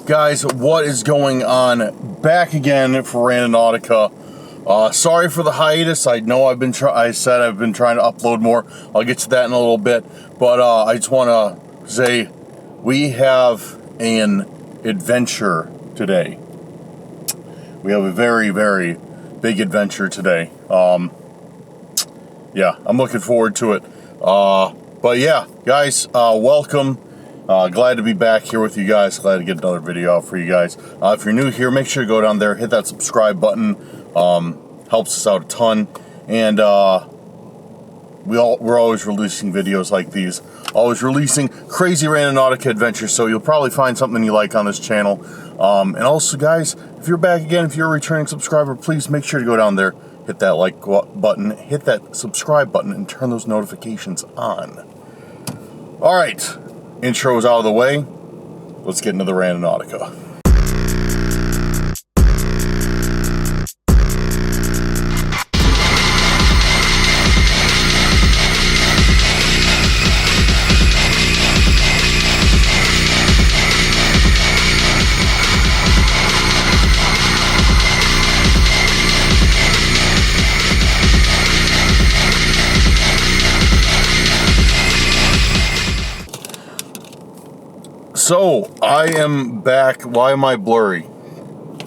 Guys, what is going on? Back again for Randonautica. Sorry for the hiatus. I know I've been trying to upload more. I'll get to that in a little bit. But I just want to say we have an adventure today. We have a very, very big adventure today. Yeah, I'm looking forward to it. But yeah, guys, welcome. Glad to be back here with you guys. Glad to get another video out for you guys. If you're new here, make sure to go down there, hit that subscribe button. Helps us out a ton. And we're always releasing videos like these. Always releasing crazy Randonautica adventures, so you'll probably find something you like on this channel. And also, guys, if you're back again, if you're a returning subscriber, please make sure to go down there, hit that like button, hit that subscribe button, and turn those notifications on. All right. Intro is out of the way. Let's get into the Randonautica. So, I am back. Why am I blurry?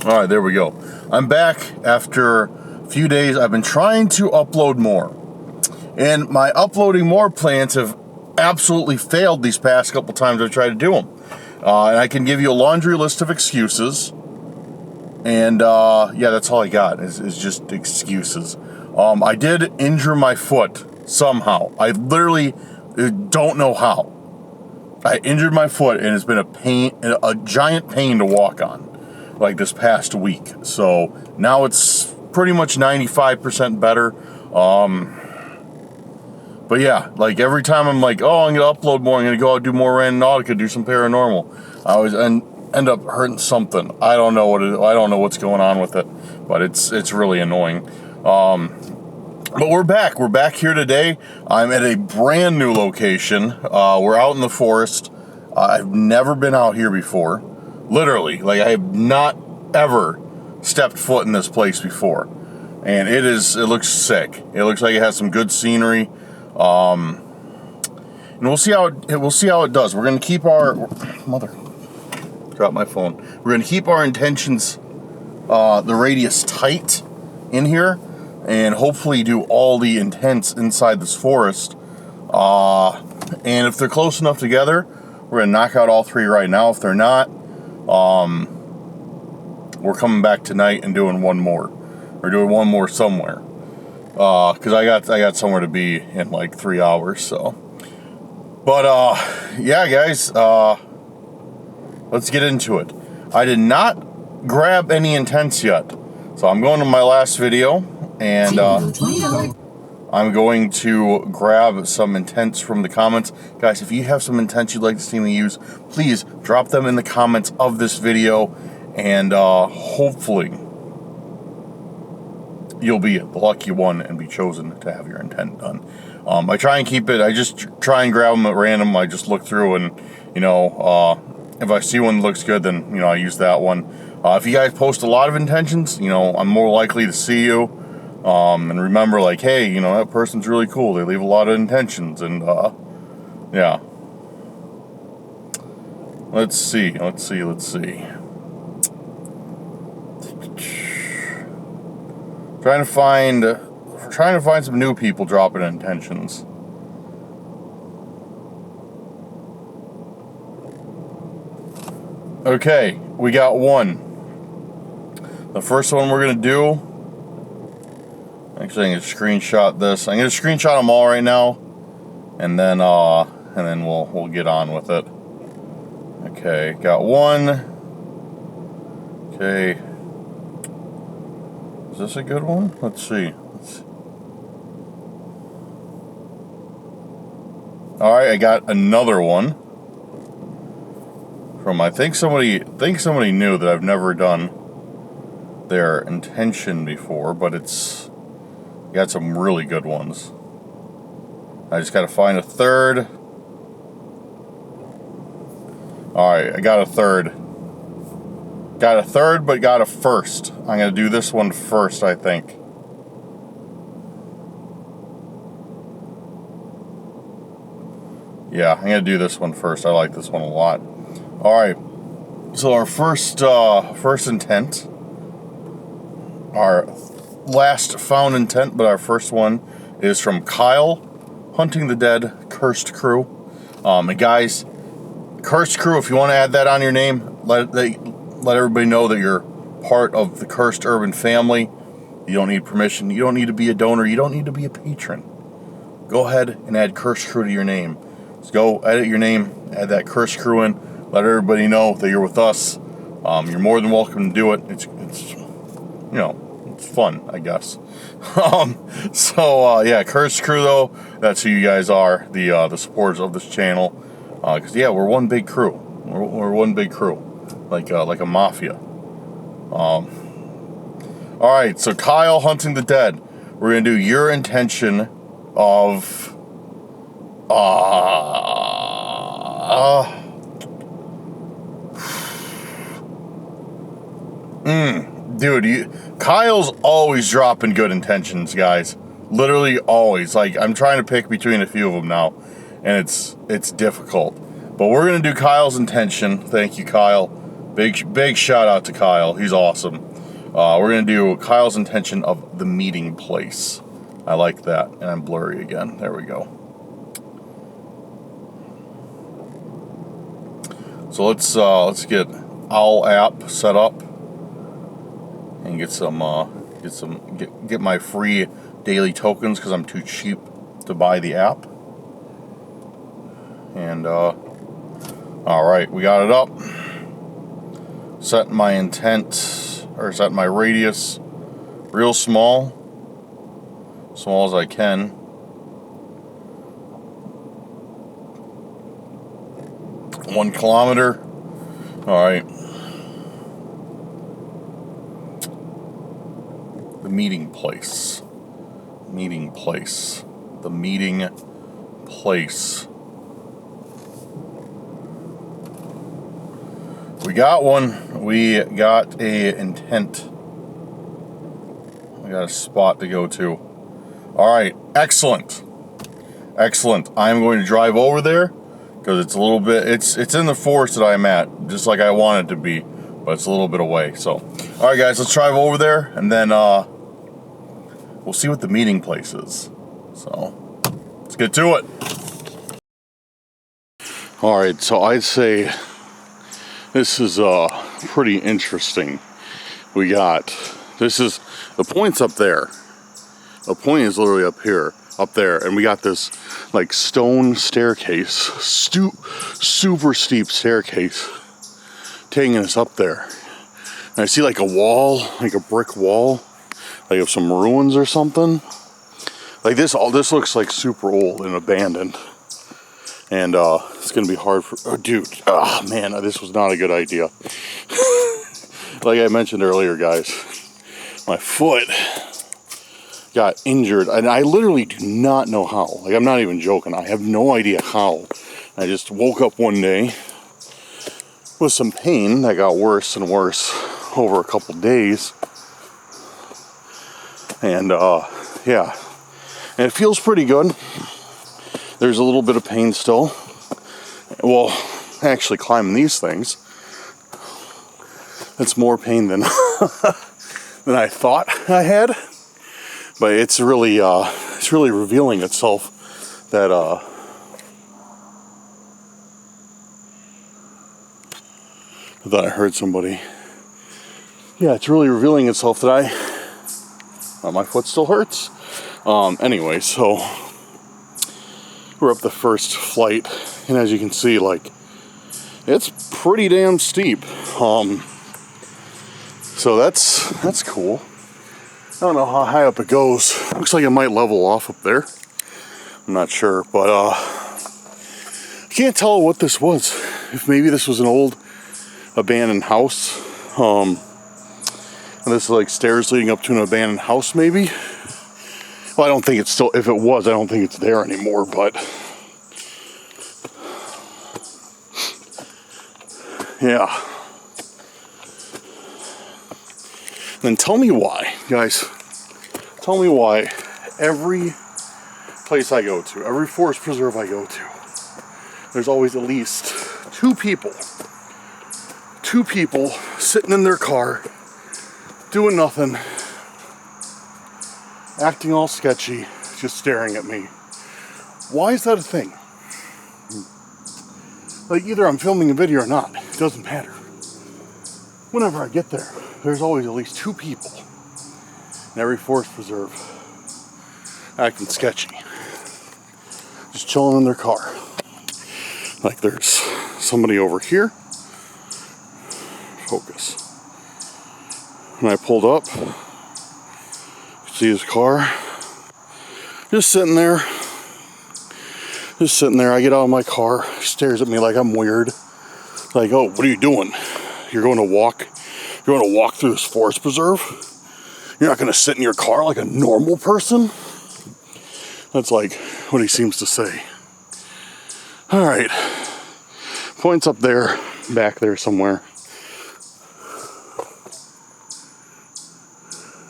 Alright, there we go. I'm back after a few days. I've been trying to upload more. And my uploading more plans have absolutely failed these past couple times I've tried to do them. And I can give you a laundry list of excuses. And, yeah, that's all I got is just excuses. I did injure my foot somehow. I literally don't know how. I injured my foot, and it's been a giant pain to walk on, like this past week. So now it's pretty much 95% better. But yeah, like every time I'm like, oh, I'm gonna upload more, I'm gonna go out do more Randonautica, do some paranormal, I always end up hurting something. I don't know I don't know what's going on with it, but it's really annoying. But we're back. We're back here today. I'm at a brand new location. We're out in the forest. I've never been out here before. Literally. Like, I have not ever stepped foot in this place before. And it looks sick. It looks like it has some good scenery. And we'll see how it does. We're going to keep our... Dropped my phone. We're going to keep our intentions, the radius tight in here. And hopefully do all the intents inside this forest. And if they're close enough together, we're going to knock out all three right now. If they're not, we're coming back tonight and doing one more. Or doing one more somewhere. Because I got somewhere to be in like 3 hours, so. But, yeah, guys, let's get into it. I did not grab any intents yet. So I'm going to my last video. And I'm going to grab some intents from the comments. Guys, if you have some intents you'd like to see me use, please drop them in the comments of this video. And hopefully you'll be the lucky one and be chosen to have your intent done. I try and keep it, I just try and grab them at random. I just look through and, you know, if I see one that looks good, then, you know, I use that one. If you guys post a lot of intentions, you know, I'm more likely to see you. And remember, like, hey, you know, that person's really cool. They leave a lot of intentions, and, yeah. Let's see. Trying to find some new people dropping intentions. Okay, we got one. The first one we're gonna do. Actually, I'm going to screenshot this. I'm going to screenshot them all right now, and then we'll get on with it. Okay, got one. Okay, is this a good one? Let's see. All right, I got another one from I think somebody knew that I've never done their intention before, but it's. Got some really good ones. I just got to find a third. Alright, I got a third. Got a third, but got a first. I'm going to do this one first, I think. Yeah, I'm going to do this one first. I like this one a lot. All right. So our first intent, our last found intent, but our first one is from Kyle, Hunting the Dead, Cursed Crew. And guys, Cursed Crew, if you want to add that on your name, let everybody know that you're part of the Cursed Urban family. You don't need permission. You don't need to be a donor. You don't need to be a patron. Go ahead and add Cursed Crew to your name. Just go edit your name, add that Cursed Crew in, let everybody know that you're with us. You're more than welcome to do it. It's fun, I guess. Yeah, Cursed Crew though, that's who you guys are, the supporters of this channel. Because we're one big crew. We're one big crew, like a mafia. All right, so Kyle, Hunting the Dead. We're gonna do your intention of Kyle's always dropping good intentions, guys. Literally always. Like, I'm trying to pick between a few of them now, and it's difficult. But we're gonna do Kyle's intention. Thank you, Kyle. Big shout out to Kyle. He's awesome. We're gonna do Kyle's intention of the meeting place. I like that, and I'm blurry again. There we go. So let's get Owl app set up and get my free daily tokens because I'm too cheap to buy the app. And all right, we got it up. Set my intent, or set my radius real small as I can. One kilometer. All right. The meeting place. The meeting place. We got one. We got a intent. We got a spot to go to. All right. Excellent. I'm going to drive over there because it's a little bit, it's in the forest that I'm at, just like I want it to be, but it's a little bit away. So, all right, guys, let's drive over there, and then we'll see what the meeting place is. So, let's get to it. All right, so I'd say this is pretty interesting. This is, the point's up there. The point is literally up there, and we got this like stone staircase, super steep staircase taking us up there. And I see like a wall, like a brick wall, like of some ruins or something. Like this looks like super old and abandoned. And it's gonna be hard for, man, this was not a good idea. Like I mentioned earlier, guys, my foot got injured, and I literally do not know how. Like, I'm not even joking. I have no idea how. I just woke up one day with some pain that got worse and worse over a couple days. And, yeah. And it feels pretty good. There's a little bit of pain still. Well, actually climbing these things, it's more pain than than I thought I had. But it's really revealing itself that I thought I heard somebody. Yeah, it's really revealing itself that my foot still hurts. Anyway, so we're up the first flight, and as you can see, like, it's pretty damn steep. So that's cool. I don't know how high up it goes. Looks like it might level off up there. I'm not sure, but I can't tell what this was. If maybe this was an old abandoned house. And this is like stairs leading up to an abandoned house, maybe. Well, I don't think it's still, if it was, I don't think it's there anymore, but yeah. then tell me why, guys. Tell me why every place I go to, every forest preserve I go to, there's always at least two people sitting in their car, doing nothing, acting all sketchy, just staring at me. Why is that a thing? Like, either I'm filming a video or not, it doesn't matter. Whenever I get there, there's always at least two people in every forest preserve acting sketchy, just chilling in their car. Like, there's somebody over here. Focus. When I pulled up, see his car, just sitting there. I get out of my car, he stares at me like I'm weird. Like, oh, what are you doing? You're going to walk through this forest preserve? You're not going to sit in your car like a normal person? That's like what he seems to say. All right. Points up there, back there somewhere.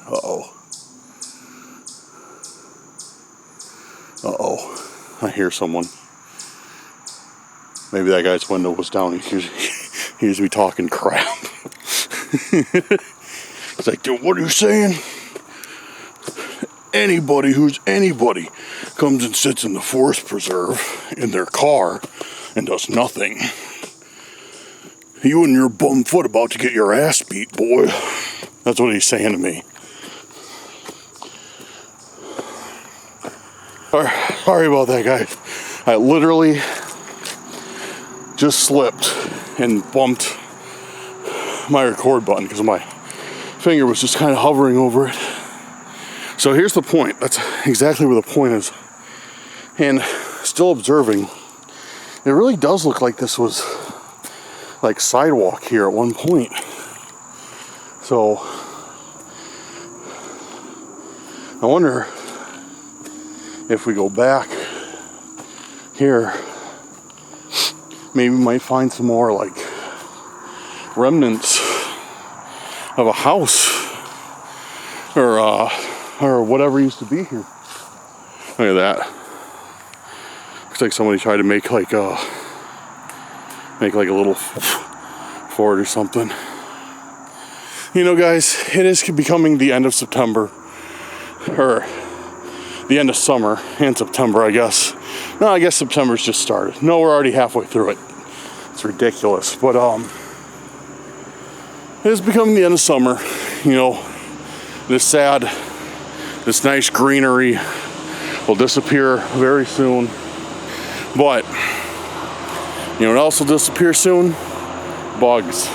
Uh-oh. I hear someone. Maybe that guy's window was down. He hears me talking crap. It's like, dude, what are you saying? Anybody who's anybody comes and sits in the forest preserve in their car and does nothing. You and your bum foot about to get your ass beat, boy. That's what he's saying to me. Sorry about that, guys. I literally just slipped and bumped my record button because my finger was just kind of hovering over it. So here's the point. That's exactly where the point is. And still observing, it really does look like this was like sidewalk here at one point. So I wonder if we go back here, maybe we might find some more like remnants of a house or whatever used to be here. Look at that. Looks like somebody tried to make like a little fort or something. You know, guys, it is becoming the end of September, or the end of summer and September, I guess. No, I guess September's just started. No, we're already halfway through it. It's ridiculous, but it is becoming the end of summer. You know, this nice greenery will disappear very soon. But you know what else will disappear soon? Bugs.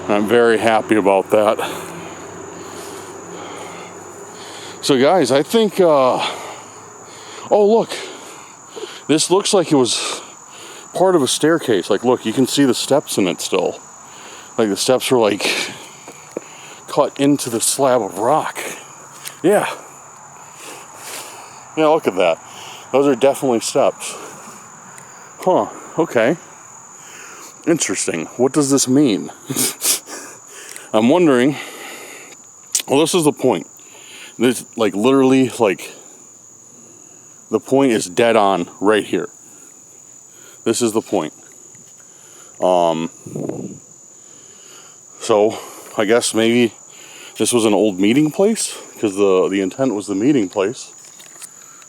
I'm very happy about that. So guys, I think, oh look, this looks like it was part of a staircase. Like, look, you can see the steps in it still. Like the steps were like cut into the slab of rock. Yeah. Yeah, look at that. Those are definitely steps. Huh, okay. Interesting. What does this mean? I'm wondering, well, this is the point. This, like, literally, like, the point is dead on right here. This is the point. So, I guess maybe this was an old meeting place, because the intent was the meeting place.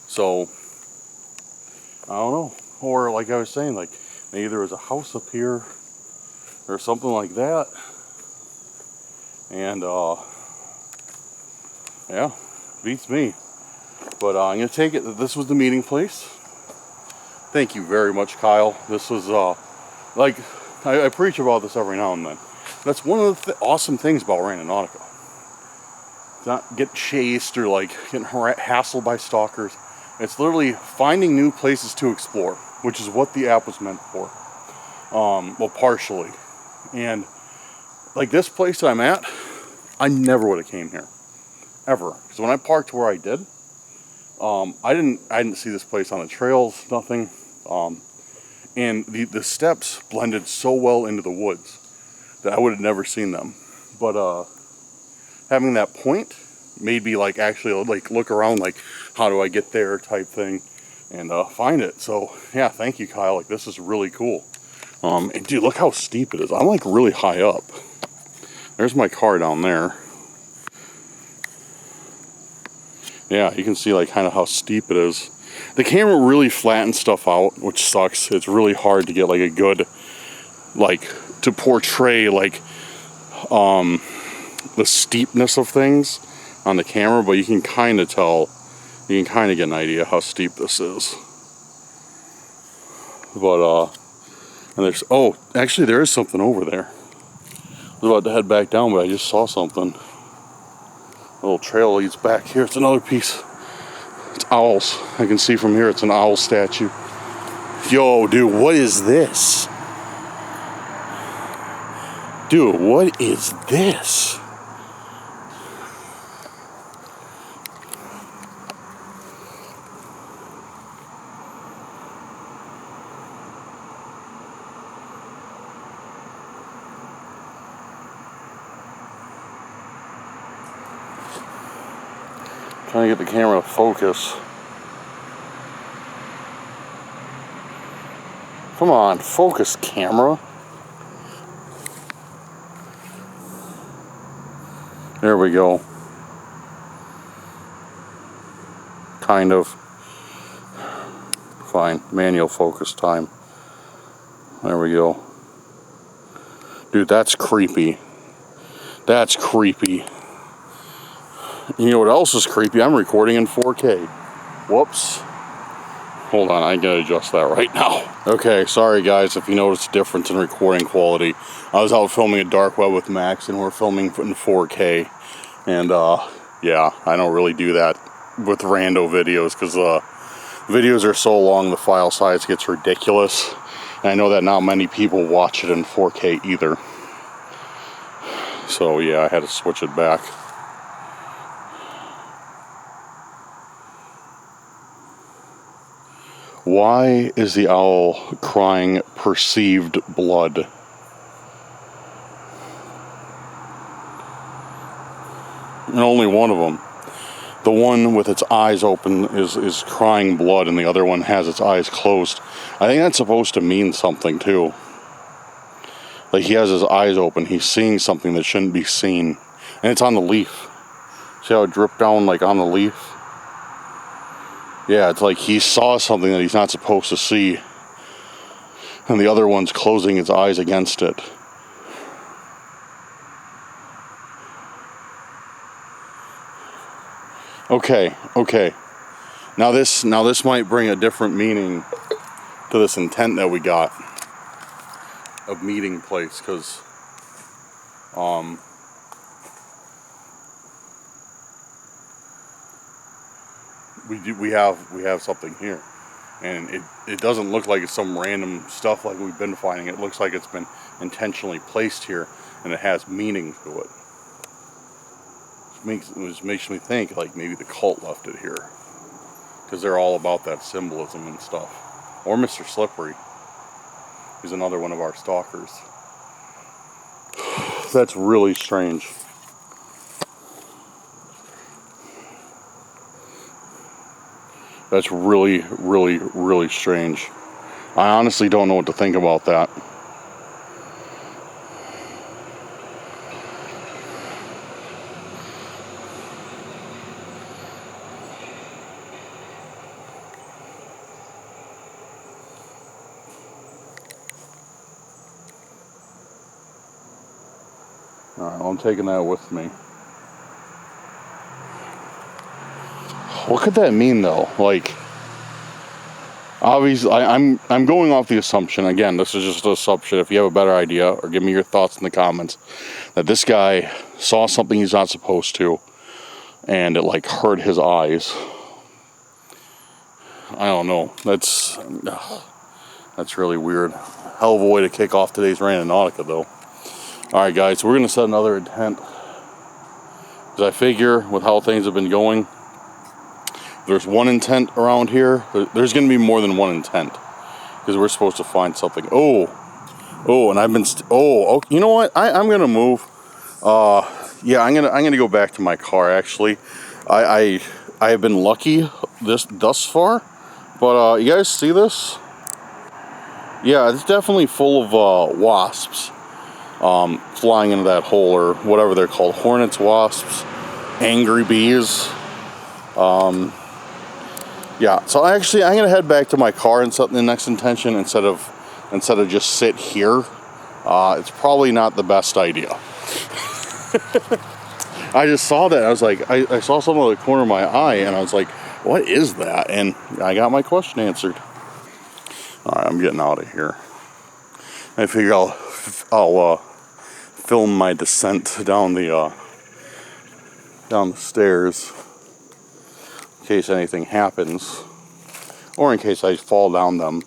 So, I don't know. Or, like I was saying, like, maybe there was a house up here, or something like that. And, yeah, beats me. But I'm going to take it that this was the meeting place. Thank you very much, Kyle. This was, like, I preach about this every now and then. That's one of the awesome things about Randonautica. It's not getting chased or, like, getting hassled by stalkers. It's literally finding new places to explore, which is what the app was meant for. Well, partially. And, like, this place that I'm at, I never would have came here. Ever. Because when I parked where I did, I didn't see this place on the trails, nothing. And the steps blended so well into the woods that I would have never seen them. But having that point made me like actually like look around, like how do I get there type thing, and find it. So yeah, thank you, Kyle. Like, this is really cool. And dude, look how steep it is. I'm like really high up. There's my car down there. Yeah, you can see like kind of how steep it is. The camera really flattens stuff out, which sucks. It's really hard to get like a good, like, to portray like the steepness of things on the camera, but you can kind of tell, you can kind of get an idea how steep this is. But and there's, oh, actually there is something over there. I was about to head back down, but I just saw something. A little trail leads back here. It's another piece. It's owls. I can see from here it's an owl statue. Yo, dude, what is this? Dude, what is this? Trying to get the camera to focus. Come on, focus, camera. There we go. Kind of. Fine. Manual focus time. There we go. Dude, that's creepy. That's creepy. You know what else is creepy? I'm recording in 4K. Whoops. Hold on, I gotta adjust that right now. Okay, sorry guys if you notice a difference in recording quality. I was out filming a dark web with Max and we're filming in 4K. And yeah, I don't really do that with rando videos because videos are so long the file size gets ridiculous. And I know that not many people watch it in 4K either. So yeah, I had to switch it back. Why is the owl crying perceived blood? And only one of them. The one with its eyes open is crying blood, and the other one has its eyes closed. I think that's supposed to mean something too. Like, he has his eyes open, he's seeing something that shouldn't be seen. And it's on the leaf. See how it dripped down like on the leaf? Yeah, it's like he saw something that he's not supposed to see. And the other one's closing its eyes against it. Okay. Now this might bring a different meaning to this intent that we got of meeting place, because we have something here, and it doesn't look like it's some random stuff like we've been finding. It looks like it's been intentionally placed here, and it has meaning to it. Which makes me think like maybe the cult left it here, because they're all about that symbolism and stuff. Or Mr. Slippery. He's another one of our stalkers. That's really strange. That's really, really, really strange. I honestly don't know what to think about that. Alright, well, I'm taking that with me. What could that mean though? Like, obviously, I'm going off the assumption, again, this is just an assumption, if you have a better idea, or give me your thoughts in the comments, that this guy saw something he's not supposed to, and it like hurt his eyes. I don't know, that's really weird. Hell of a way to kick off today's Randonautica though. Alright guys, so we're going to set another intent. As I figure, with how things have been going, there's one intent around here. There's going to be more than one intent, because we're supposed to find something. Oh, and I've been, you know what? I'm going to move. yeah, I'm gonna go back to my car. Actually, I have been lucky thus far, but you guys see this? Yeah, it's definitely full of wasps flying into that hole, or whatever they're called, hornets, wasps, angry bees. Yeah, so I'm gonna head back to my car and set the next intention instead of just sit here. It's probably not the best idea. I just saw that. I was like, I saw something in the corner of my eye, and I was like, what is that? And I got my question answered. All right, I'm getting out of here. I figure I'll film my descent down the stairs in case anything happens, or in case I fall down them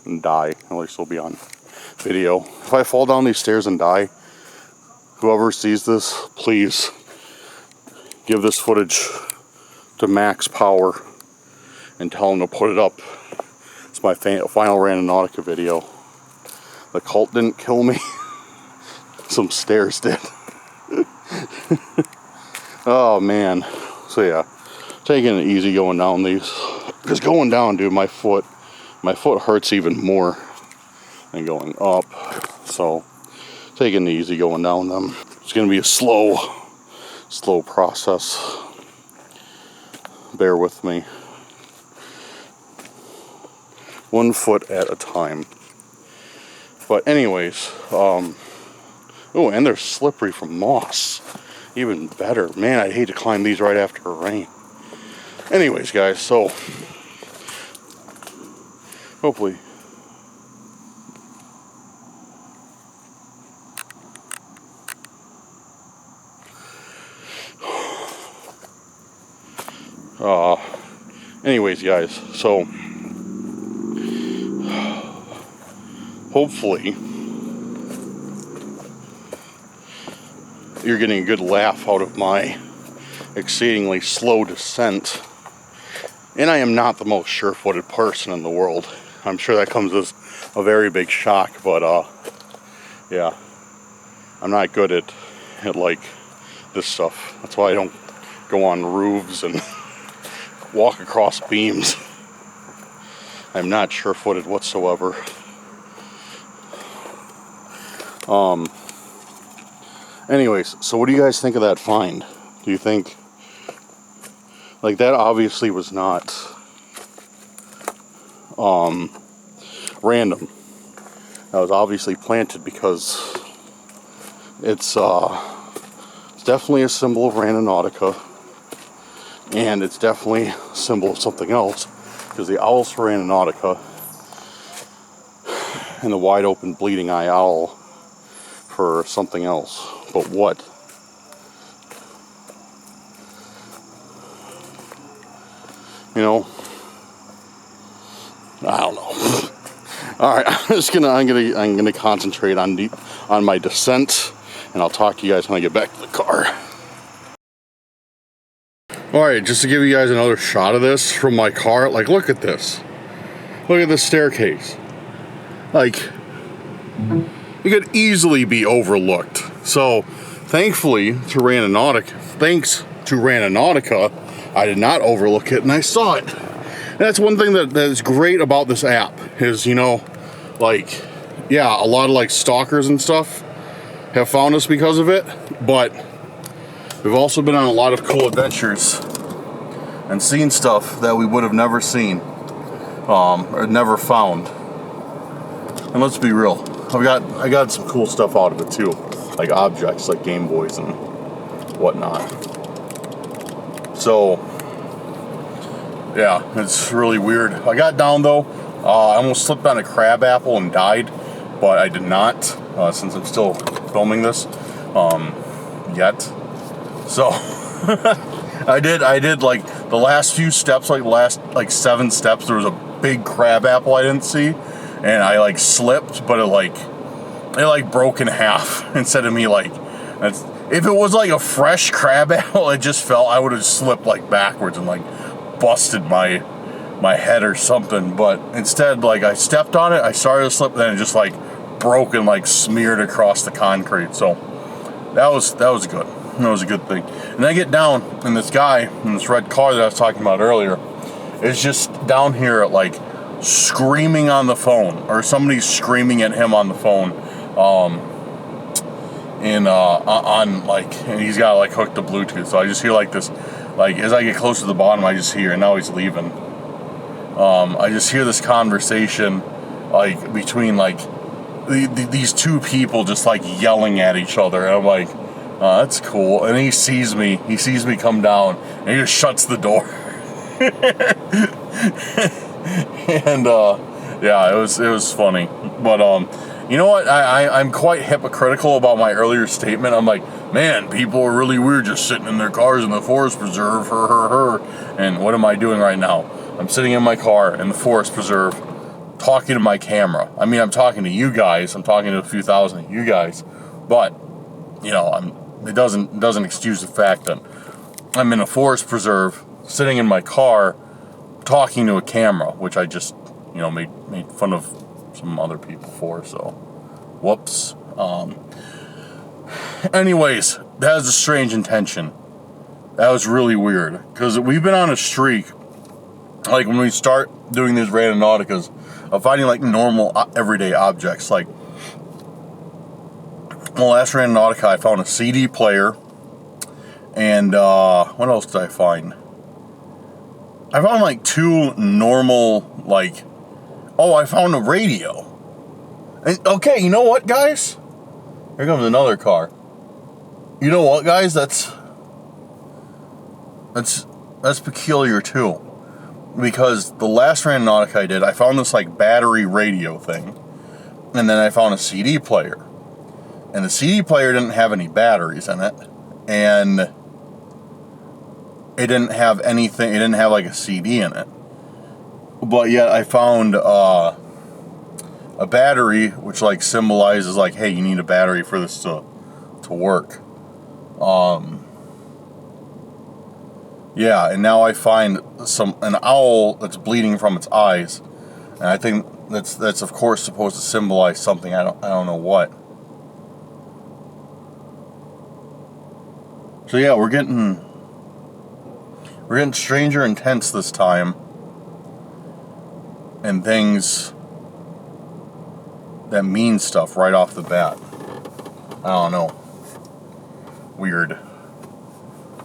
and die. At least it'll be on video. If I fall down these stairs and die, whoever sees this, please give this footage to max power and tell them to put it up. It's my final Randonautica video. The cult didn't kill me. Some stairs did. Oh man. So yeah, taking it easy going down these. Because going down, dude, my foot hurts even more than going up. So taking it easy going down them. It's gonna be a slow process. Bear with me. 1 foot at a time. But anyways, oh, and they're slippery from moss. Even better. Man, I'd hate to climb these right after a rain. Anyways, guys, so hopefully anyways, guys, so hopefully you're getting a good laugh out of my exceedingly slow descent. And I am not the most sure-footed person in the world. I'm sure that comes as a very big shock, but yeah, I'm not good at like this stuff. That's why I don't go on roofs and walk across beams. I'm not sure-footed whatsoever. Anyways, so what do you guys think of that find? Do you think, like, that obviously was not random. That was obviously planted because it's definitely a symbol of Randonautica, and it's definitely a symbol of something else, because the owl's for Randonautica and the wide open bleeding eye owl for something else. But what? You know, I don't know. All right, I'm gonna concentrate on my descent, and I'll talk to you guys when I get back to the car. All right, just to give you guys another shot of this from my car. Like, look at this. Look at this staircase. Like, it could easily be overlooked. So, thanks to Randonautica, I did not overlook it, and I saw it. And that's one thing that is great about this app is, you know, like, yeah, a lot of like stalkers and stuff have found us because of it, but we've also been on a lot of cool adventures and seen stuff that we would have never seen or never found. And let's be real, I got some cool stuff out of it too, like objects like Game Boys and whatnot. So yeah, it's really weird. I got down though. I almost slipped on a crab apple and died, but I did not, since I'm still filming this yet. So I did like the last few steps, like the last like 7 steps, there was a big crab apple I didn't see, and I like slipped, but it broke in half instead of me like, if it was like a fresh crab apple, it just fell, I would have slipped like backwards and like busted my head or something. But instead, like, I stepped on it, I started to slip, then it just like broke and like smeared across the concrete. So that was good. That was a good thing. And I get down, and this guy in this red car that I was talking about earlier is just down here like screaming on the phone, or somebody's screaming at him on the phone. And he's got like hooked to Bluetooth. So I just hear like this, like as I get close to the bottom, I just hear, and now he's leaving. I just hear this conversation like between like these two people just like yelling at each other, and I'm like, oh, that's cool. And he sees me come down, and he just shuts the door. And yeah, it was funny. But you know what? I'm quite hypocritical about my earlier statement. I'm like, man, people are really weird just sitting in their cars in the forest preserve. And what am I doing right now? I'm sitting in my car in the forest preserve, talking to my camera. I mean, I'm talking to you guys. I'm talking to a few thousand of you guys. But you know, it doesn't excuse the fact that I'm in a forest preserve, sitting in my car, talking to a camera, which I just, you know, made fun of some other people for. So, whoops. Anyways, that was a strange intention. That was really weird, because we've been on a streak, like when we start doing these Randonauticas, of finding like normal everyday objects. Like, well, last Randonautica I found a CD player, and what else did I find? I found like two normal, like, oh, I found a radio. And, okay, you know what, guys? Here comes another car. You know what, guys? That's peculiar too. Because the last Randonautica I did, I found this like battery radio thing, and then I found a CD player. And the CD player didn't have any batteries in it, and it didn't have anything, it didn't have like a CD in it. But yet I found a battery, which like symbolizes like, hey, you need a battery for this to work. Yeah, and now I find an owl that's bleeding from its eyes, and I think that's of course supposed to symbolize something. I don't know what. So yeah, we're getting stranger intense this time, and things that mean stuff right off the bat. I don't know. Weird.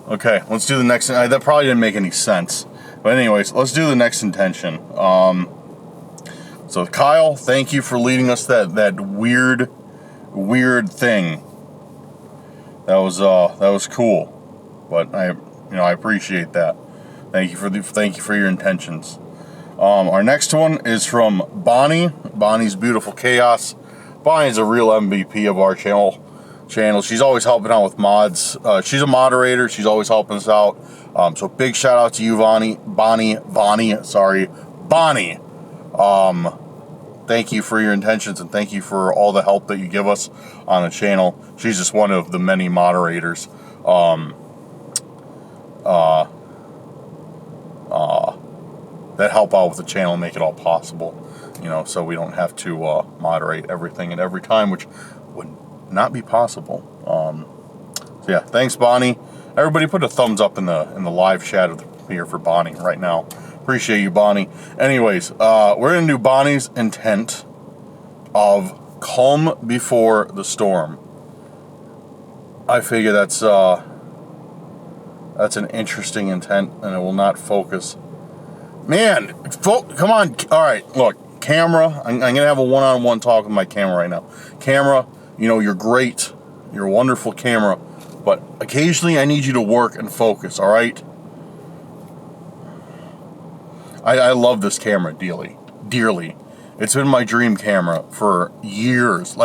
Okay, let's do the next. That probably didn't make any sense. But anyways, let's do the next intention. So Kyle, thank you for leading us that weird thing. That was cool. But I appreciate that. Thank you for your intentions. Our next one is from Bonnie. Bonnie's Beautiful Chaos. Bonnie's a real MVP of our channel. She's always helping out with mods. She's a moderator. She's always helping us out. So big shout out to you, Bonnie. Thank you for your intentions, and thank you for all the help that you give us on the channel. She's just one of the many moderators that help out with the channel and make it all possible. You know, so we don't have to moderate everything at every time, which would not be possible. So yeah, thanks, Bonnie. Everybody put a thumbs up in the live chat here for Bonnie right now. Appreciate you, Bonnie. Anyways, we're gonna do Bonnie's intent of calm before the storm. I figure that's an interesting intent, and it will not focus. Man, come on. All right, look, camera. I'm gonna have a one-on-one talk with my camera right now. Camera, you know, you're great. You're a wonderful camera, but occasionally I need you to work and focus. All right. I love this camera dearly. It's been my dream camera for years,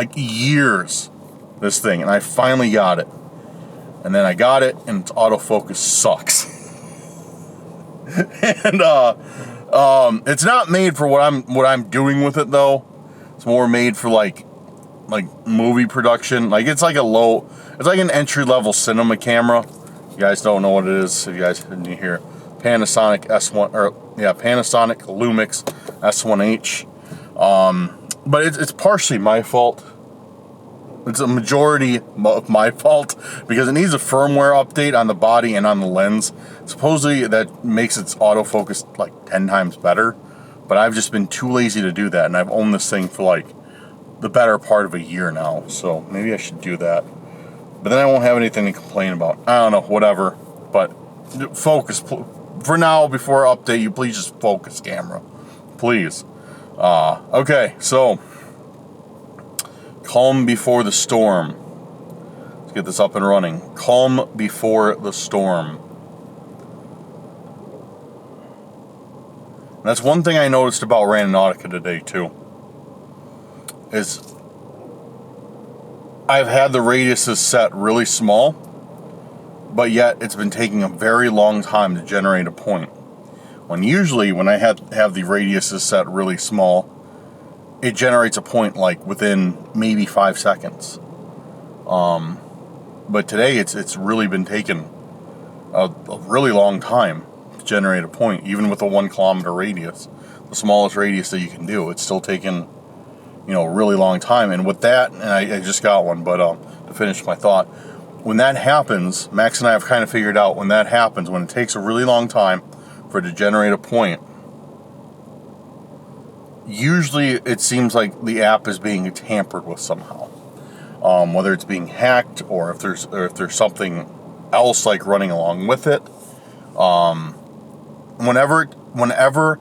this thing, and I finally got it. And then I got it, and its autofocus sucks. And it's not made for what I'm doing with it though. It's more made for like movie production. Like it's like an entry-level cinema camera. You guys don't know what it is, if you guys didn't hear. Panasonic Lumix S1H. But it's partially my fault. It's a majority of my fault because it needs a firmware update on the body and on the lens. Supposedly that makes its autofocus like 10 times better, but I've just been too lazy to do that, and I've owned this thing for like the better part of a year now, so maybe I should do that. But then I won't have anything to complain about. I don't know, whatever. But focus. For now, before I update you, please just focus, camera. Please. Okay, so calm before the storm. Let's get this up and running. Calm before the storm. And that's one thing I noticed about Randonautica today, too. Is I've had the radiuses set really small, but yet it's been taking a very long time to generate a point. When usually when I have the radiuses set really small, it generates a point like within maybe 5 seconds. But today it's really been taking a really long time to generate a point, even with a 1 kilometer radius, the smallest radius that you can do. It's still taking, a really long time. And with that, and I just got one, but to finish my thought, when that happens, Max and I have kind of figured out when that happens, when it takes a really long time for it to generate a point, usually it seems like the app is being tampered with somehow. Whether it's being hacked or if there's something else like running along with it. Whenever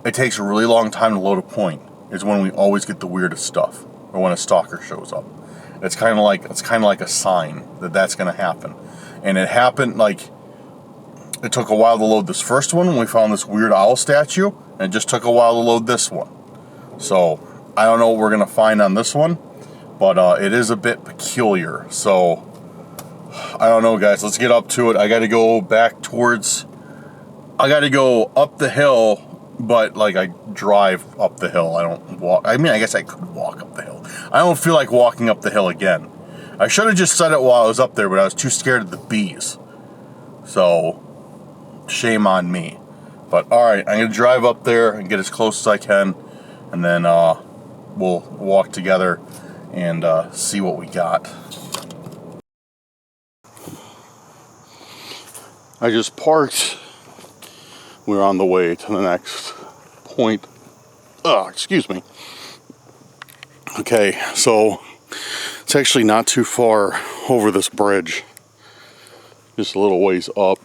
it takes a really long time to load a point is when we always get the weirdest stuff, or when a stalker shows up. It's kind of like a sign that that's going to happen. And it happened, like, it took a while to load this first one when we found this weird owl statue, and it just took a while to load this one. So I don't know what we're going to find on this one, but it is a bit peculiar. So I don't know, guys. Let's get up to it. I got to go up the hill, but like I drive up the hill. I don't walk. I mean, I guess I could walk up the hill. I don't feel like walking up the hill again. I should have just said it while I was up there, but I was too scared of the bees. So shame on me. But all right, I'm going to drive up there and get as close as I can, and then we'll walk together and see what we got. I just parked. We're on the way to the next point. Excuse me. Okay, so it's actually not too far over this bridge. Just a little ways up.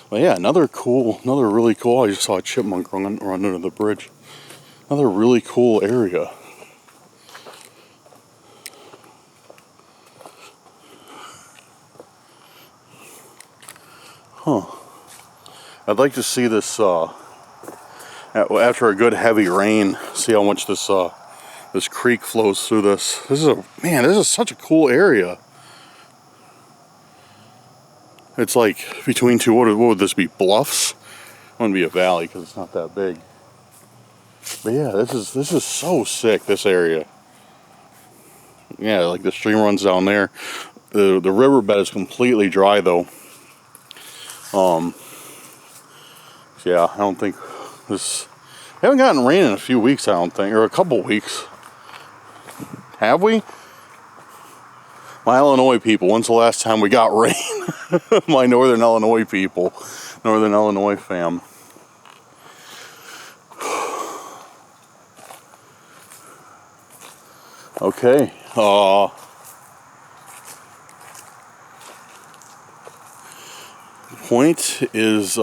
But yeah, another really cool. I just saw a chipmunk run under the bridge. Another really cool area. Huh. I'd like to see this after a good heavy rain. See how much this creek flows through this. This is such a cool area. It's like between two. What would this be? Bluffs? It wouldn't be a valley because it's not that big. But yeah, this is so sick. This area. Yeah, like the stream runs down there. The riverbed is completely dry though. Yeah, I don't think this. We haven't gotten rain in a few weeks, I don't think, or a couple weeks. Have we? My Illinois people, when's the last time we got rain? My Northern Illinois people, Northern Illinois fam. Okay. Point is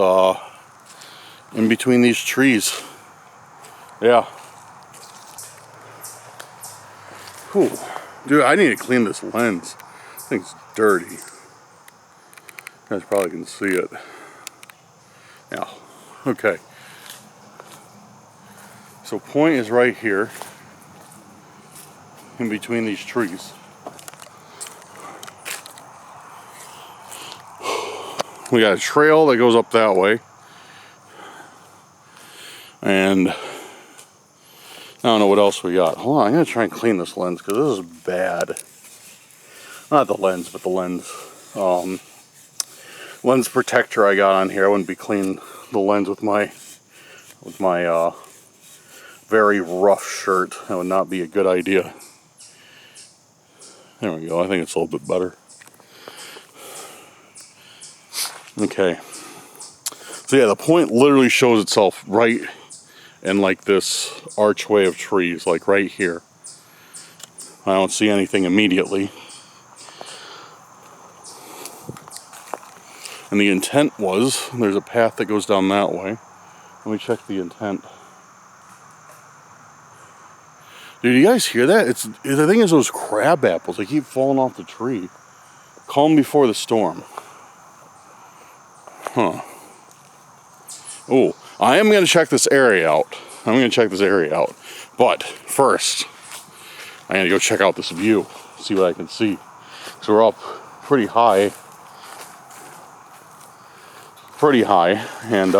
in between these trees. Yeah. Cool. Dude, I need to clean this lens. This thing's dirty. You guys probably can see it. Yeah. Okay. So point is right here. In between these trees. We got a trail that goes up that way. And I don't know what else we got. Hold on, I'm going to try and clean this lens because this is bad. Not the lens, but the lens. Lens protector I got on here. I wouldn't be cleaning the lens with my very rough shirt. That would not be a good idea. There we go. I think it's a little bit better. Okay. So yeah, the point literally shows itself right in like this archway of trees, like right here. I don't see anything immediately. And the intent was, there's a path that goes down that way. Let me check the intent. Dude, you guys hear that? The thing is those crab apples, they keep falling off the tree. Calm before the storm. Huh. Oh, I am going to check this area out. But first, I'm going to go check out this view. See what I can see. So we're up pretty high. And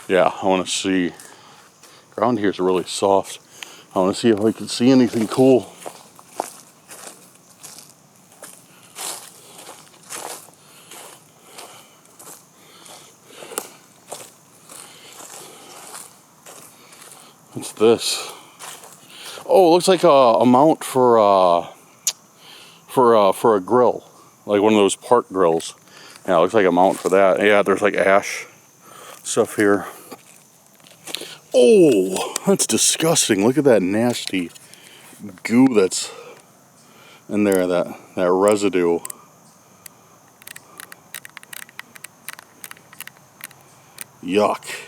yeah, I want to see. Ground here is really soft. I want to see if I can see anything cool. What's this? Oh, it looks like a mount for a grill, like one of those park grills. Yeah, it looks like a mount for that. Yeah, there's like ash stuff here. Oh, that's disgusting. Look at that nasty goo that's in there, that residue. Yuck.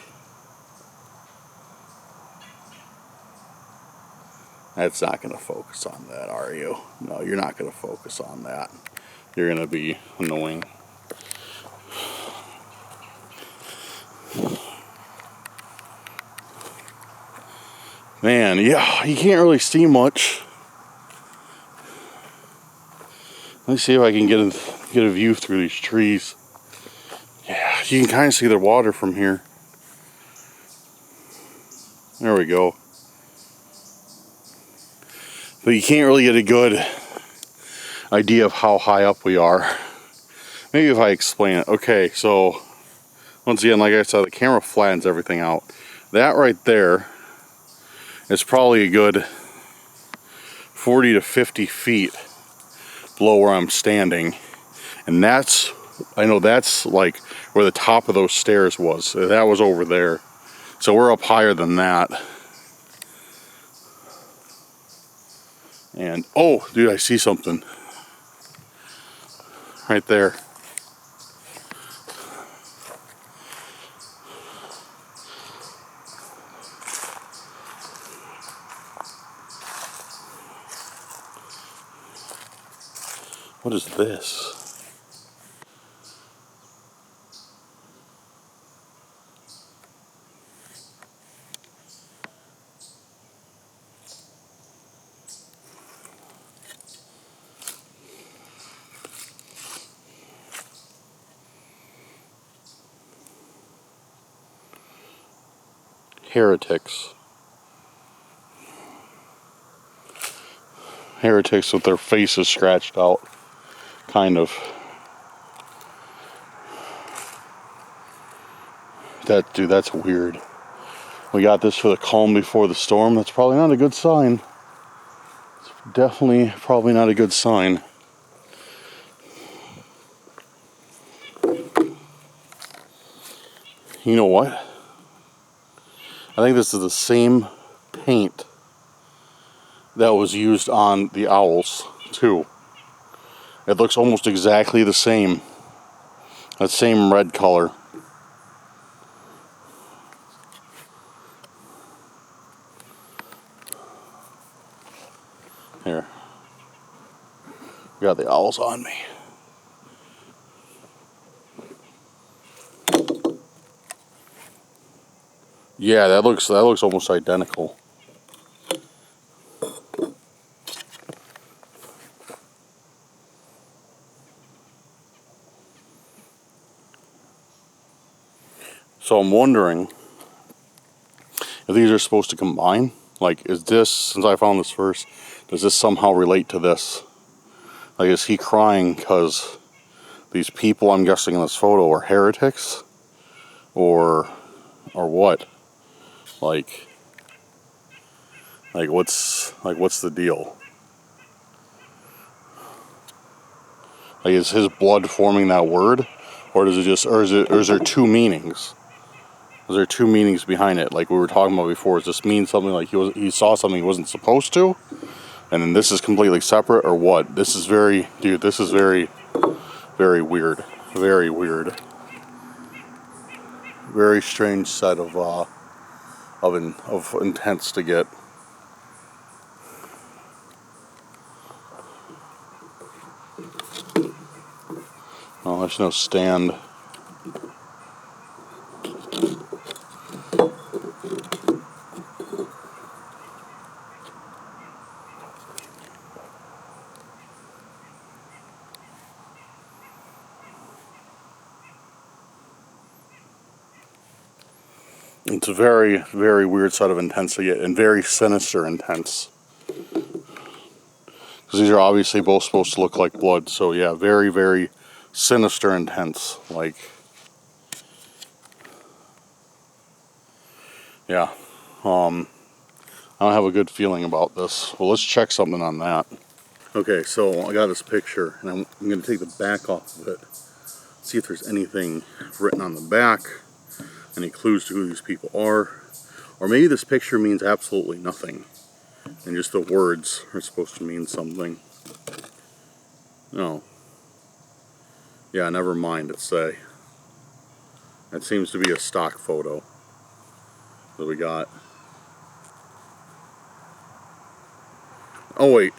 That's not going to focus on that, are you? No, you're not going to focus on that. You're going to be annoying. Man, yeah, you can't really see much. Let me see if I can get a view through these trees. Yeah, you can kind of see the water from here. There we go. But you can't really get a good idea of how high up we are. Maybe if I explain it. Okay, so once again, like I said, the camera flattens everything out. That right there is probably a good 40 to 50 feet below where I'm standing. And I know that's like where the top of those stairs was. That was over there. So we're up higher than that. And, oh, dude, I see something. Right there. What is this? Heretics. Heretics with their faces scratched out. Kind of. Dude, that's weird. We got this for the calm before the storm. That's probably not a good sign. It's definitely probably not a good sign. You know what? I think this is the same paint that was used on the owls, too. It looks almost exactly the same. That same red color. Here. Got the owls on me. Yeah, that looks almost identical. So I'm wondering if these are supposed to combine. Like, is this, since I found this first, does this somehow relate to this? Like, is he crying because these people, I'm guessing in this photo, are heretics? Or what? Like what's the deal? Like, is his blood forming that word, or does it just, or is there two meanings? Is there two meanings behind it? Like we were talking about before, does this mean something like he saw something he wasn't supposed to, and then this is completely separate, or what? This is very, dude. This is very, very weird. Very weird. Very strange set of intents to get. Oh, there's no stand. It's a very, very weird set of intents to get, and very sinister intents. Because these are obviously both supposed to look like blood, so yeah, very, very sinister intents. Like, yeah, I don't have a good feeling about this. Well, let's check something on that. Okay, so I got this picture, and I'm going to take the back off of it, see if there's anything written on the back, any clues to who these people are, or maybe this picture means absolutely nothing, and just the words are supposed to mean something. No. Yeah, never mind, it say. That seems to be a stock photo that we got. Oh wait,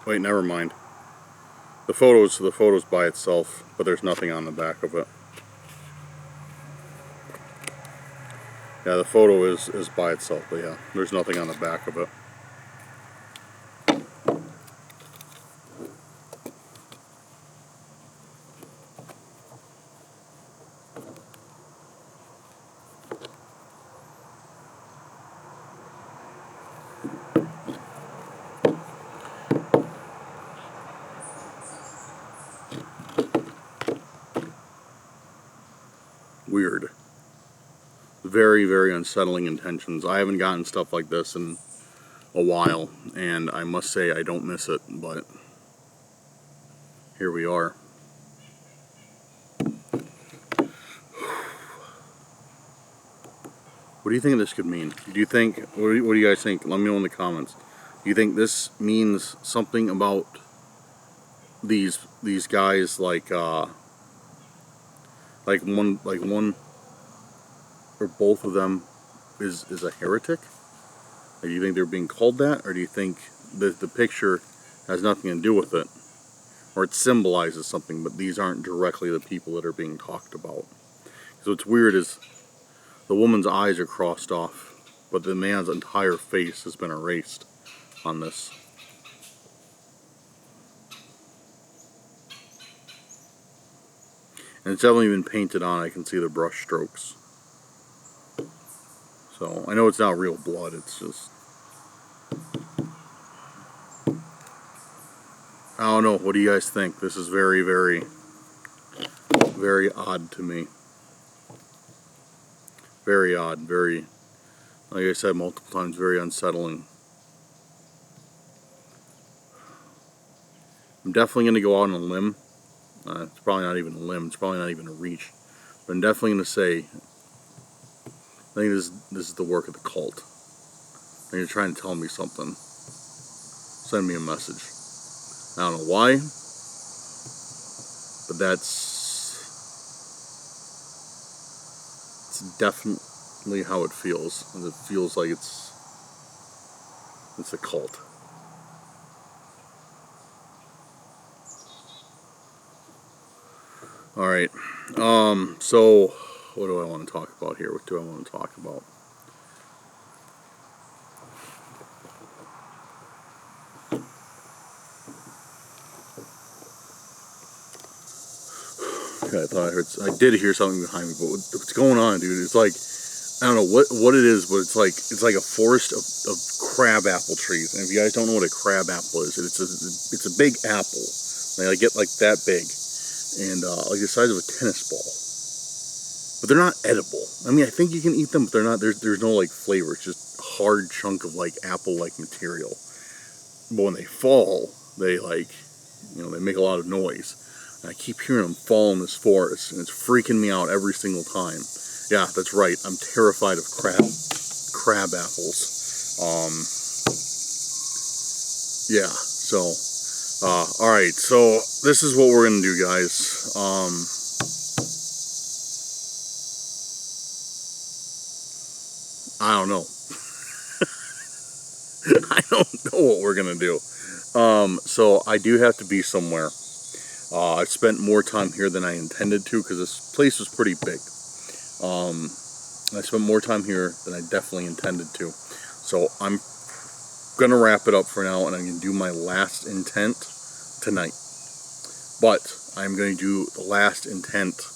never mind. The photo's by itself, but there's nothing on the back of it. Yeah, the photo is by itself, but yeah, there's nothing on the back of it. Weird. Very, very unsettling intentions. I haven't gotten stuff like this in a while, and I must say I don't miss it, but here we are. What do you think this could mean? Do you think, what do you guys think? Let me know in the comments. Do you think this means something about these guys, like one or both of them is a heretic? Or do you think they're being called that, or do you think that the picture has nothing to do with it, or it symbolizes something, but these aren't directly the people that are being talked about? So what's weird is the woman's eyes are crossed off, but the man's entire face has been erased on this. And it's definitely been painted on. I can see the brush strokes. So I know it's not real blood, it's just, I don't know, what do you guys think? This is very, very, very odd to me. Very odd, very, like I said multiple times, very unsettling. I'm definitely going to go out on a limb. It's probably not even a limb, it's probably not even a reach. But I'm definitely going to say, I think this is the work of the cult. I think they're trying to tell me something. Send me a message. I don't know why, but it's definitely how it feels. It feels like it's a cult. Alright, so what do I want to talk about here? What do I want to talk about? Okay, I did hear something behind me, but what's going on, dude? It's like, I don't know what it is, but it's like a forest of crab apple trees. And if you guys don't know what a crab apple is, it's a big apple. They get like that big, and like the size of a tennis ball. but they're not edible. I mean, I think you can eat them, but they're not. There's no like flavor. It's just a hard chunk of like apple-like material. But when they fall, they like, they make a lot of noise. And I keep hearing them fall in this forest, and it's freaking me out every single time. Yeah, that's right. I'm terrified of crab apples. Yeah. So, all right. So this is what we're gonna do, guys. I don't know. I don't know what we're gonna do. So I do have to be somewhere. I spent more time here than I intended to because this place was pretty big. I spent more time here than I definitely intended to. So I'm gonna wrap it up for now, and I'm gonna do my last intent tonight. But I'm going to do the last intent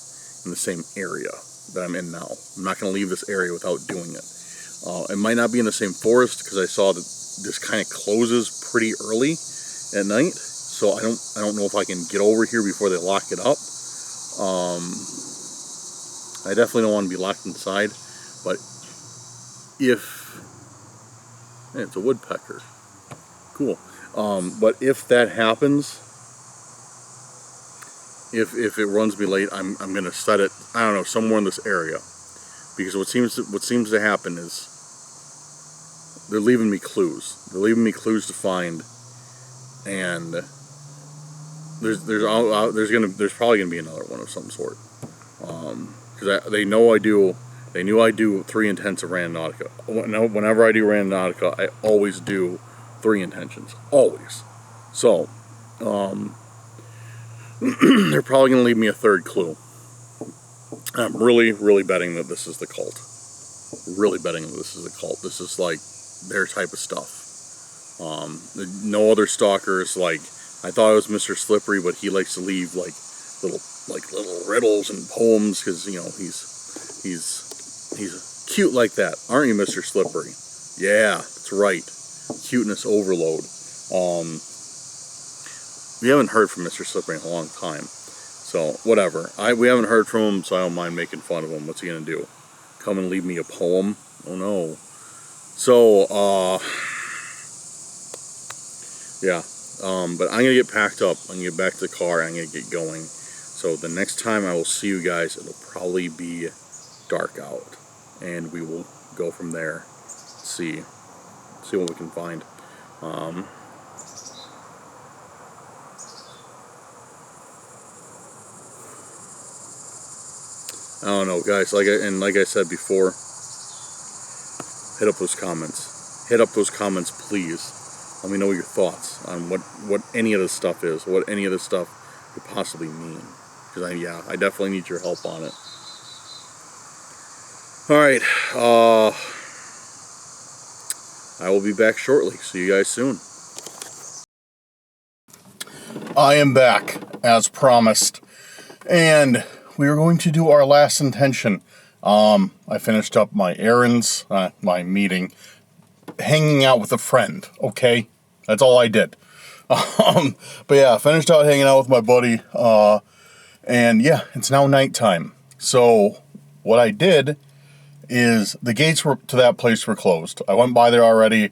in the same area that I'm in now. I'm not gonna leave this area without doing it. It might not be in the same forest because I saw that this kind of closes pretty early at night. So I don't know if I can get over here before they lock it up. I definitely don't want to be locked inside. But it's a woodpecker. Cool. But if that happens, if it runs me late, I'm gonna set it, I don't know, somewhere in this area. Because what seems to happen is they're leaving me clues. They're leaving me clues to find, and there's probably gonna be another one of some sort. Because they knew I do 3 intents of Randonautica. Whenever I do Randonautica, I always do 3 intentions, always. So they're probably gonna leave me a 3rd clue. I'm really, really betting that this is the cult. Really betting that this is the cult. This is like their type of stuff. No other stalkers. Like, I thought it was Mr. Slippery, but he likes to leave like little riddles and poems because he's cute like that, aren't you, Mr. Slippery? Yeah, that's right. Cuteness overload. We haven't heard from Mr. Slippery in a long time. So, whatever. We haven't heard from him, so I don't mind making fun of him. What's he gonna do? Come and leave me a poem? Oh no. So, yeah. But I'm gonna get packed up. I'm gonna get back to the car. I'm gonna get going. So the next time I will see you guys, it'll probably be dark out, and we will go from there. See what we can find. I don't know, guys. Like I said before, hit up those comments. Hit up those comments, please. Let me know your thoughts on what any of this stuff is, what any of this stuff could possibly mean. Because I definitely need your help on it. All right, I will be back shortly. See you guys soon. I am back, as promised, and we are going to do our last intention. I finished up my errands, my meeting, hanging out with a friend, okay? That's all I did. But yeah, finished out hanging out with my buddy, and yeah, it's now nighttime. So what I did is the gates to that place were closed. I went by there already.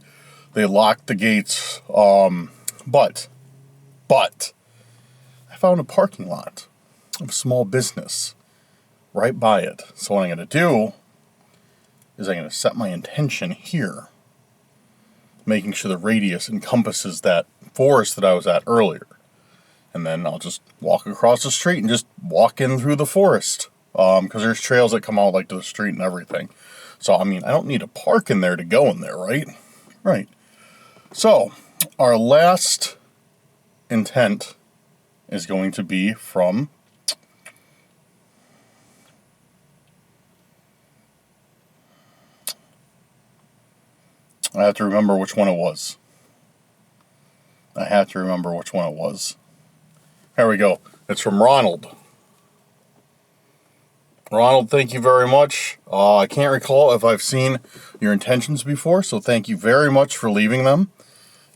They locked the gates, but I found a parking lot of a small business right by it. So what I'm going to do is I'm going to set my intention here, making sure the radius encompasses that forest that I was at earlier. And then I'll just walk across the street and just walk in through the forest. Because there's trails that come out like to the street and everything. So, I mean, I don't need to park in there to go in there, right? Right. So, our last intent is going to be from I have to remember which one it was. There we go. It's from Ronald. Ronald, thank you very much. I can't recall if I've seen your intentions before, so thank you very much for leaving them.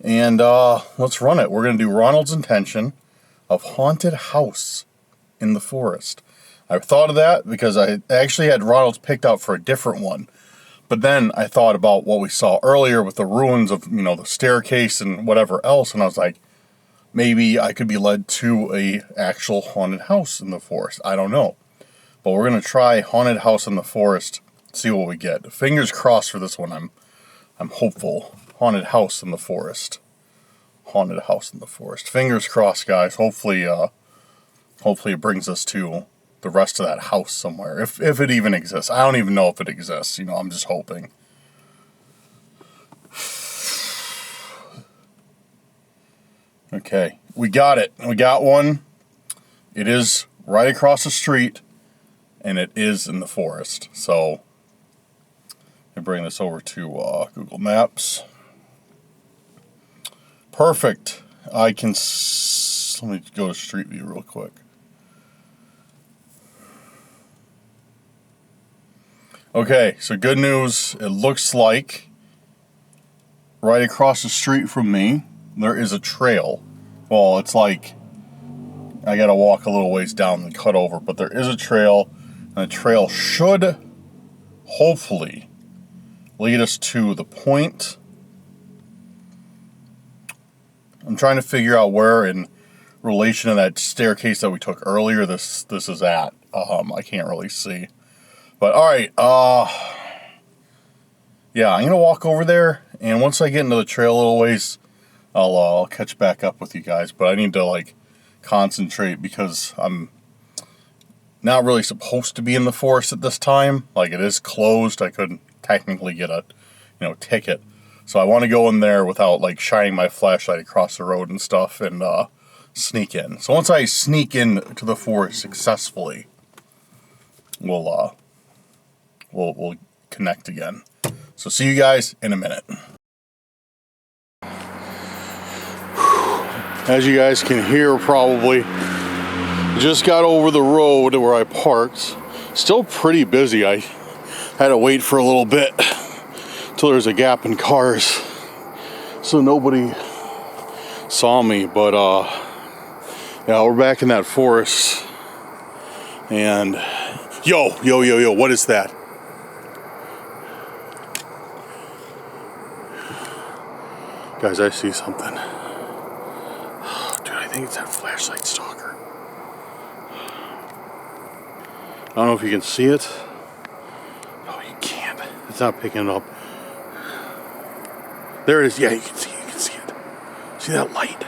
And let's run it. We're going to do Ronald's intention of haunted house in the forest. I thought of that because I actually had Ronald's picked out for a different one. But then I thought about what we saw earlier with the ruins of, the staircase and whatever else. And I was like, maybe I could be led to a actual haunted house in the forest. I don't know. But we're going to try haunted house in the forest, see what we get. Fingers crossed for this one. I'm hopeful. Haunted house in the forest. Haunted house in the forest. Fingers crossed, guys. Hopefully it brings us to the rest of that house somewhere. If it even exists. I don't even know if it exists. I'm just hoping. Okay. We got it. We got one. It is right across the street. And it is in the forest. So, I bring this over to Google Maps. Perfect. Let me go to Street View real quick. Okay, so good news. It looks like right across the street from me, there is a trail. Well, it's like I gotta walk a little ways down and cut over, but there is a trail. And the trail should hopefully lead us to the point. I'm trying to figure out where in relation to that staircase that we took earlier this is at. I can't really see. But alright, yeah, I'm gonna walk over there, and once I get into the trail a little ways, I'll catch back up with you guys. But I need to concentrate because I'm not really supposed to be in the forest at this time. It is closed. I couldn't technically get a ticket. So I want to go in there without shining my flashlight across the road and stuff and sneak in. So once I sneak in to the forest successfully, we'll connect again. So see you guys in a minute. As you guys can hear probably, just got over the road where I parked. Still pretty busy. I had to wait for a little bit till there's a gap in cars so nobody saw me. But yeah, we're back in that forest. And yo, what is that? Guys, I see something. Dude, I think it's that flashlight stalker. I don't know if you can see it. Oh, you can't. It's not picking it up. There it is. Yeah, you can see it. See that light?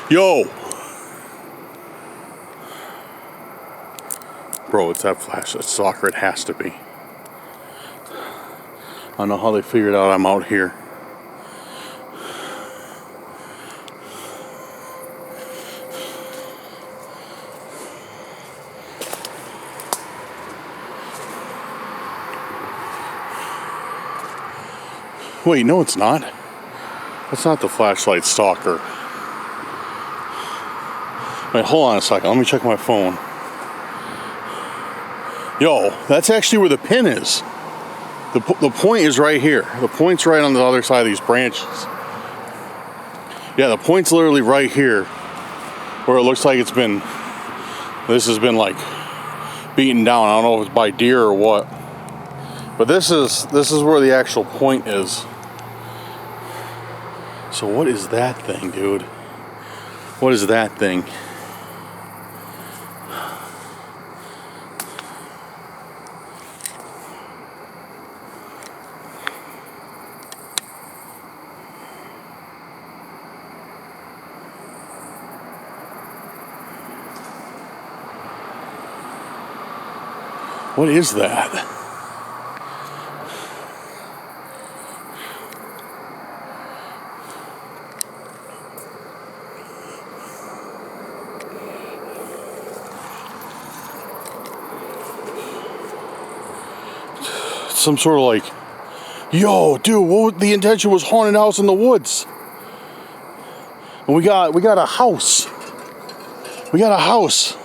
Yo! Bro, it's that flashlight stalker. It has to be. I don't know how they figured out I'm out here. Wait, no it's not. That's not the flashlight stalker. Wait, hold on a second. Let me check my phone. Yo, that's actually where the pin is. The point is right here. The point's right on the other side of these branches. Yeah, the point's literally right here, where it looks like this has been beaten down. I don't know if it's by deer or what, but this is where the actual point is. So what is that thing, dude? What is that thing? What is that? Some sort of yo, dude, the intention was haunted house in the woods. And we got a house. We got a house.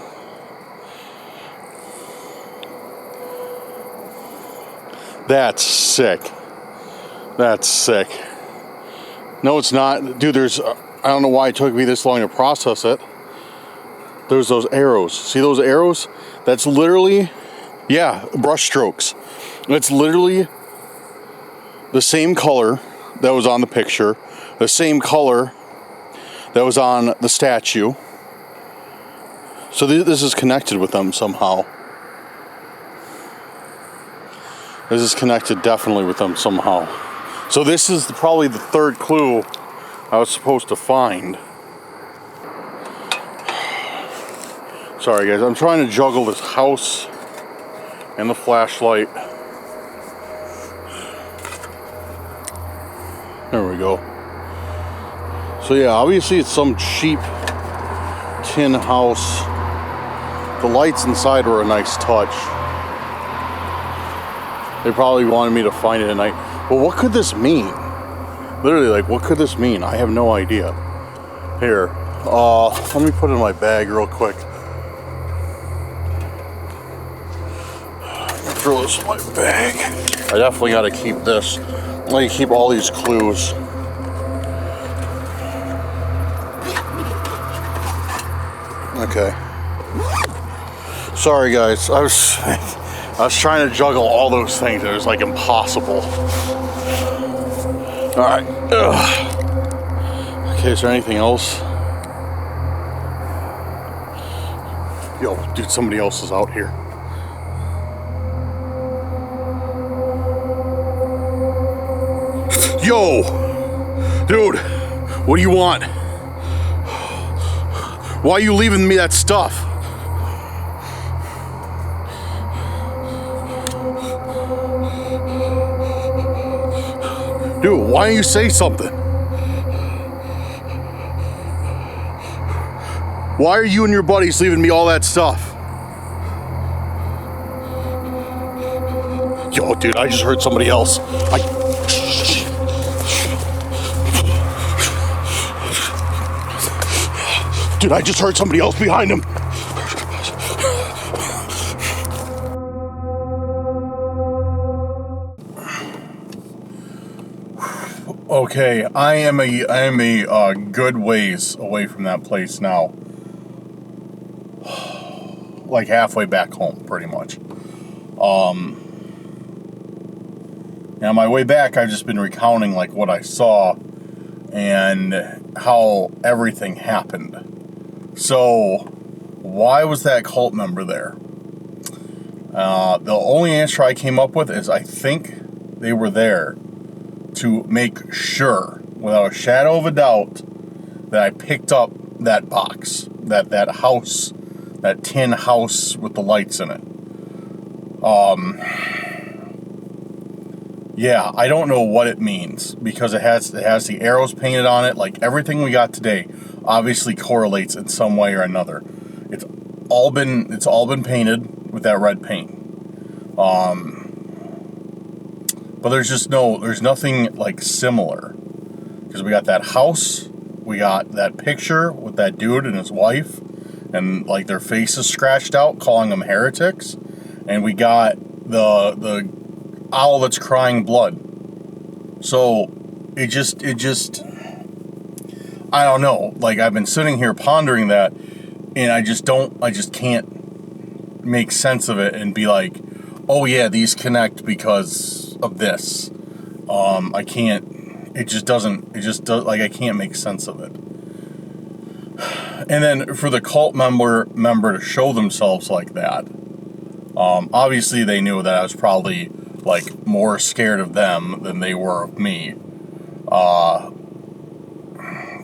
That's sick. That's sick. No, it's not. Dude, I don't know why it took me this long to process it. There's those arrows. See those arrows? That's literally, yeah, brush strokes. It's literally the same color that was on the picture, the same color that was on the statue. So this is connected with them somehow. This is connected definitely with them somehow. So this is probably the third clue I was supposed to find. Sorry guys, I'm trying to juggle this house and the flashlight. There we go. So yeah, obviously it's some cheap tin house. The lights inside were a nice touch. They probably wanted me to find it at night. But what could this mean? Literally, like, what could this mean? I have no idea. Here, let me put it in my bag real quick. Throw this in my bag. I definitely got to keep this. Let me keep all these clues. Okay. Sorry, guys. I was trying to juggle all those things. It was like impossible. All right. Ugh. Okay, is there anything else? Yo, dude, somebody else is out here. Yo, dude, what do you want? Why are you leaving me that stuff? Dude, why don't you say something? Why are you and your buddies leaving me all that stuff? Yo, dude, I just heard somebody else. Dude, I just heard somebody else behind him. Okay, I am a good ways away from that place now. Like halfway back home, pretty much. And on my way back, I've just been recounting like what I saw and how everything happened. So, why was that cult member there? The only answer I came up with is I think they were there to make sure, without a shadow of a doubt, that I picked up that box, that house, that tin house with the lights in it. Yeah, I don't know what it means because it has the arrows painted on it. Like everything we got today, obviously correlates in some way or another. It's all been painted with that red paint. But there's nothing like similar because we got that house, we got that picture with that dude and his wife, and like their faces scratched out, calling them heretics, and we got the owl that's crying blood. So it just I don't know. Like I've been sitting here pondering that, and I just can't make sense of it and be like, oh yeah, these connect because of this. I can't. It just doesn't. Like I can't make sense of it. And then for the cult member to show themselves like that, obviously they knew that I was probably like more scared of them than they were of me.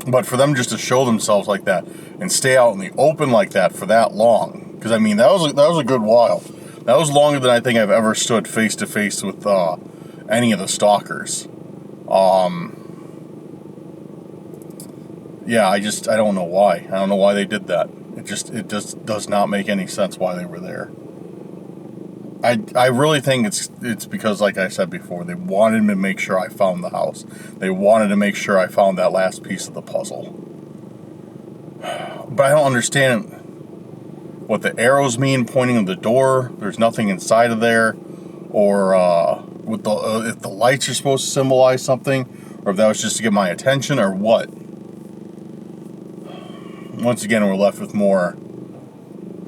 But for them just to show themselves like that and stay out in the open like that for that long, because I mean that was a good while. That was longer than I think I've ever stood face to face with any of the stalkers. Yeah, I don't know why. I don't know why they did that. It just does not make any sense why they were there. I really think it's because, like I said before, they wanted to make sure I found the house. They wanted to make sure I found that last piece of the puzzle. But I don't understand what the arrows mean pointing at the door. There's nothing inside of there. Or if the lights are supposed to symbolize something. Or if that was just to get my attention or what. once again, we're left with more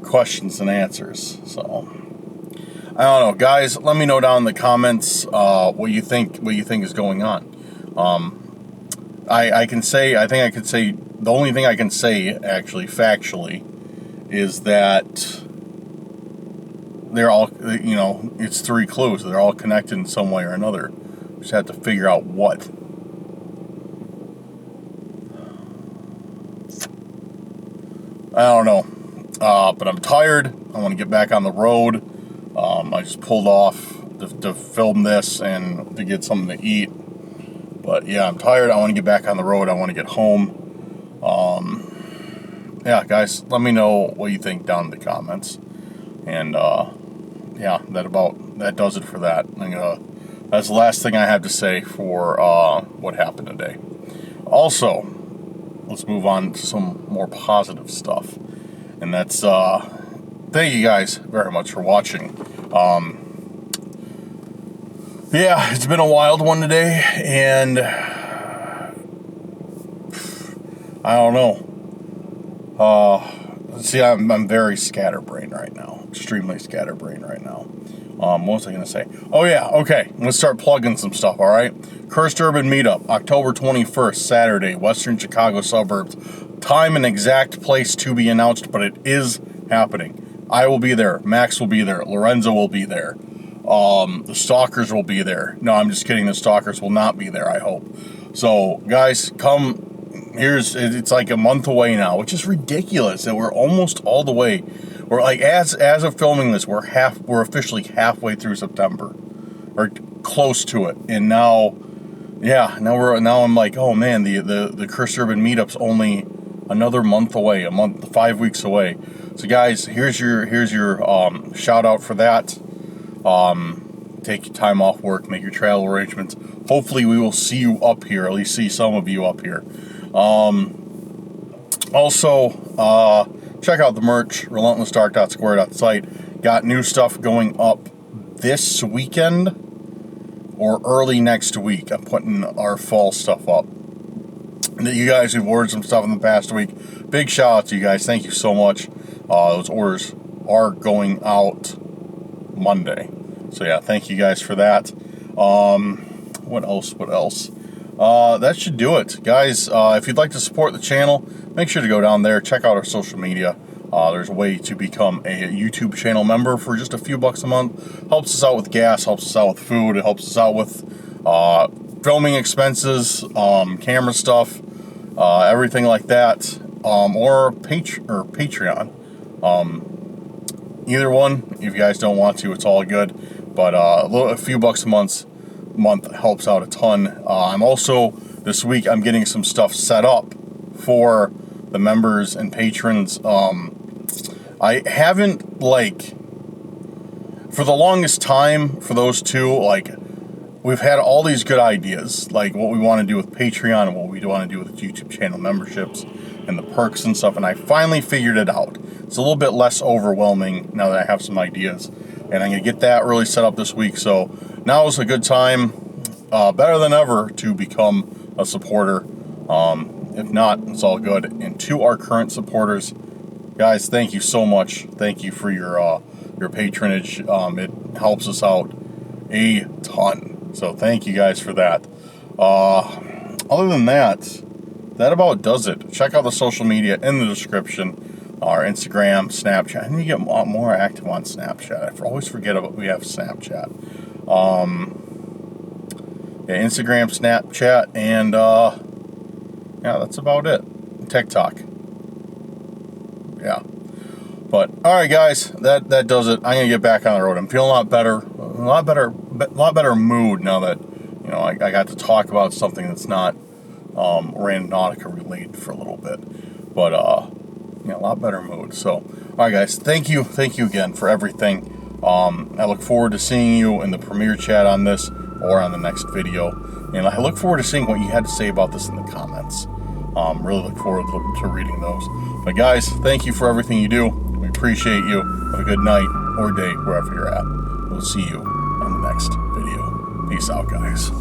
questions than answers. So I don't know, guys. Let me know down in the comments what you think is going on. I can say the only thing I can say actually factually is that they're all, it's 3 clues. They're all connected in some way or another. We just have to figure out what. I don't know, but I'm tired. I want to get back on the road. I just pulled off to film this and to get something to eat. But yeah, I'm tired. I want to get back on the road. I want to get home. Yeah, guys, let me know what you think down in the comments. And yeah, that does it for that. That's the last thing I have to say for what happened today. Also, let's move on to some more positive stuff. And that's thank you guys very much for watching. Yeah, it's been a wild one today, and I don't know. See, I'm very scatterbrained right now. Extremely scatterbrained right now. What was I going to say? Oh, yeah, okay. Let's start plugging some stuff, all right? Cursed Urban Meetup, October 21st, Saturday, Western Chicago suburbs. Time and exact place to be announced, but it is happening. I will be there. Max will be there. Lorenzo will be there. The Stalkers will be there. No, I'm just kidding. The Stalkers will not be there, I hope. So, guys, come. It's like a month away now, which is ridiculous that we're almost all the way. We're like, as of filming this, we're officially halfway through September, or close to it. And now I'm like, oh man, the Cursed Urban Meetup's only another month away, 5 weeks away. So guys, here's your shout out for that. Take your time off work, make your travel arrangements. Hopefully we will see you up here, at least see some of you up here. Also, check out the merch, relentlessdark.square.site. Got new stuff going up this weekend or early next week. I'm putting our fall stuff up. You guys who've ordered some stuff in the past week, big shout out to you guys. Thank you so much. Those orders are going out Monday. So yeah, thank you guys for that. What else? That should do it, guys. If you'd like to support the channel, make sure to go down there, check out our social media. There's a way to become a YouTube channel member for just a few bucks a month. Helps us out with gas, helps us out with food, it helps us out with filming expenses, camera stuff, everything like that, or Patreon. Either one, if you guys don't want to, it's all good. But a few bucks a month helps out a ton. I'm also, this week, I'm getting some stuff set up for the members and patrons. I haven't, for the longest time, for those two, we've had all these good ideas, like what we want to do with Patreon and what we want to do with YouTube channel memberships and the perks and stuff, and I finally figured it out. It's a little bit less overwhelming now that I have some ideas, and I'm going to get that really set up this week. So now is a good time, better than ever, to become a supporter. If not, it's all good. And to our current supporters, guys, thank you so much. Thank you for your patronage. It helps us out a ton. So thank you guys for that. Other than that about does it. Check out the social media in the description. Our Instagram, Snapchat. I need to get more active on Snapchat. I always forget we have Snapchat. Yeah, Instagram, Snapchat, and yeah, that's about it. TikTok. Yeah. But all right, guys, that does it. I'm gonna get back on the road. I'm feeling a lot better mood now that I got to talk about something that's not Randonautica related for a little bit. But a lot better mood. So, all right, guys, thank you again for everything. I look forward to seeing you in the premiere chat on this or on the next video, and I look forward to seeing what you had to say about this in the comments. Really look forward to reading those. But guys, thank you for everything you do. We appreciate you. Have a good night or day wherever you're at. We'll see you on the next video. Peace out, guys.